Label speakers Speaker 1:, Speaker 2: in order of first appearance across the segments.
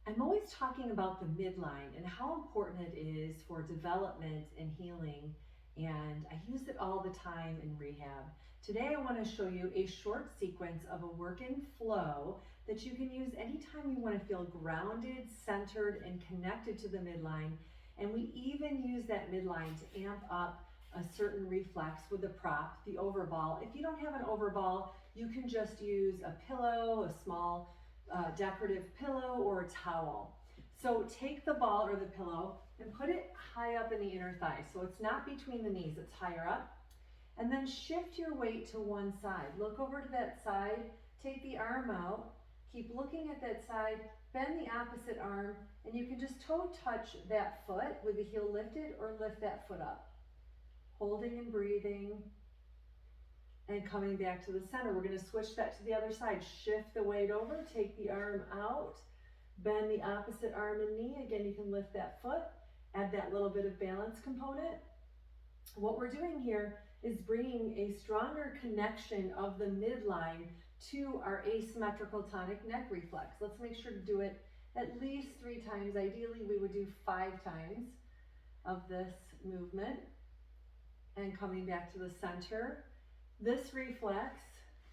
Speaker 1: I'm always talking about the midline and how important it is for development and healing, and I use it all the time in rehab. Today I want to show you a short sequence of a work and flow that you can use anytime you want to feel grounded, centered, and connected to the midline. And we even use that midline to amp up a certain reflex with a prop, the overball. If you don't have an overball, you can just use a pillow, a small decorative pillow, or a towel. So take the ball or the pillow and put it high up in the inner thigh. So it's not between the knees, it's higher up. And then shift your weight to one side. Look over to that side, take the arm out, keep looking at that side, bend the opposite arm, and you can just toe touch that foot with the heel lifted or lift that foot up. Holding and breathing and coming back to the center. We're going to switch that to the other side. Shift the weight over, take the arm out, bend the opposite arm and knee. Again, you can lift that foot, add that little bit of balance component. What we're doing here is bringing a stronger connection of the midline to our asymmetrical tonic neck reflex. Let's make sure to do it at least 3 times. Ideally, we would do 5 times of this movement. And coming back to the center. This reflex,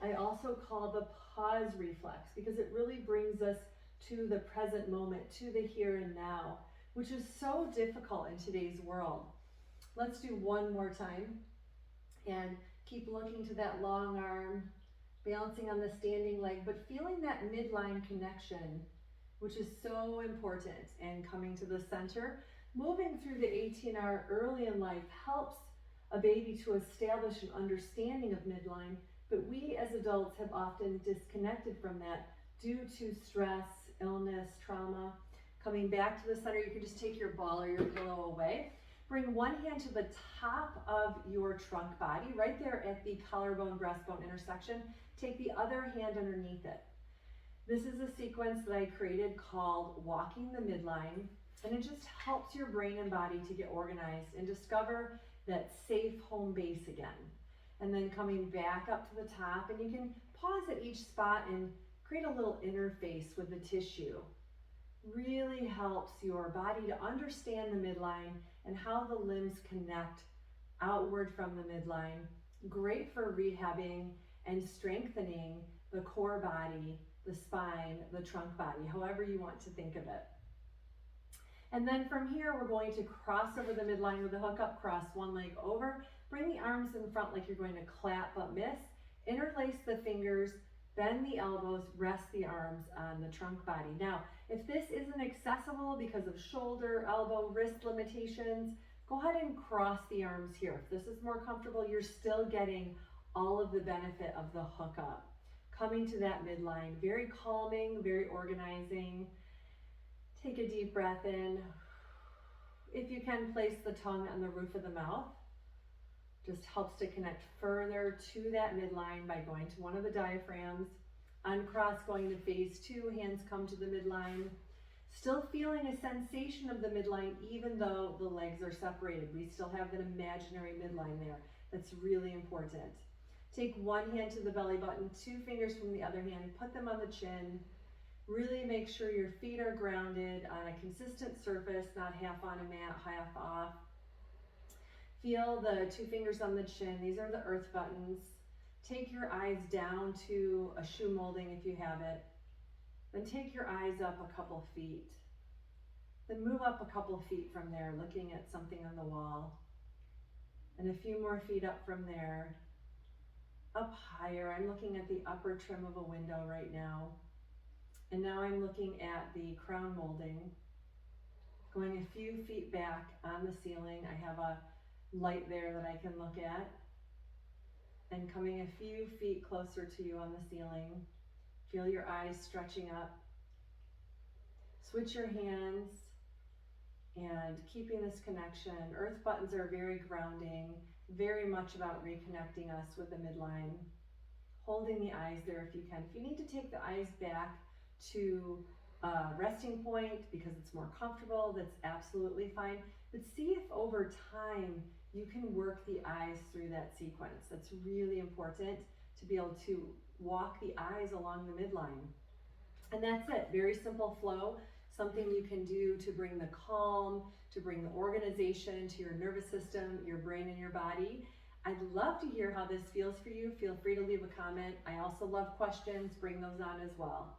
Speaker 1: I also call the pause reflex because it really brings us to the present moment, to the here and now, which is so difficult in today's world. Let's do one more time and keep looking to that long arm, balancing on the standing leg, but feeling that midline connection, which is so important, and coming to the center. Moving through the ATNR early in life helps a baby to establish an understanding of midline, but we as adults have often disconnected from that due to stress, illness, trauma. Coming back to the center, you can just take your ball or your pillow away. Bring one hand to the top of your trunk body, right there at the collarbone, breastbone intersection. Take the other hand underneath it. This is a sequence that I created called Walking the Midline, and it just helps your brain and body to get organized and discover that safe home base again. And then coming back up to the top, and you can pause at each spot and create a little interface with the tissue. Really helps your body to understand the midline and how the limbs connect outward from the midline. Great for rehabbing and strengthening the core body, the spine, the trunk body, however you want to think of it. And then from here, we're going to cross over the midline with a hook up, cross one leg over, bring the arms in front like you're going to clap but miss, interlace the fingers, bend the elbows, rest the arms on the trunk body. Now, if this isn't accessible because of shoulder, elbow, wrist limitations, go ahead and cross the arms here. If this is more comfortable, you're still getting all of the benefit of the hook up. Coming to that midline, very calming, very organizing. Take a deep breath in. If you can, place the tongue on the roof of the mouth. Just helps to connect further to that midline by going to one of the diaphragms. Uncross, going to phase 2, hands come to the midline. Still feeling a sensation of the midline even though the legs are separated. We still have that imaginary midline there. That's really important. Take one hand to the belly button, 2 fingers from the other hand, put them on the chin. Really make sure your feet are grounded on a consistent surface, not half on a mat, half off. Feel the 2 fingers on the chin. These are the earth buttons. Take your eyes down to a shoe molding if you have it. Then take your eyes up a couple feet. Then move up a couple feet from there, looking at something on the wall. And a few more feet up from there. Up higher. I'm looking at the upper trim of a window right now. And now I'm looking at the crown molding, going a few feet back on the ceiling. I have a light there that I can look at. And coming a few feet closer to you on the ceiling. Feel your eyes stretching up. Switch your hands and keeping this connection. Earth buttons are very grounding, very much about reconnecting us with the midline. Holding the eyes there if you can. If you need to take the eyes back to a resting point because it's more comfortable, that's absolutely fine. But see if over time you can work the eyes through that sequence. That's really important to be able to walk the eyes along the midline. And that's it, very simple flow. something you can do to bring the calm, to bring the organization to your nervous system, your brain, and your body. I'd love to hear how this feels for you. Feel free to leave a comment. I also love questions. Bring those on as well.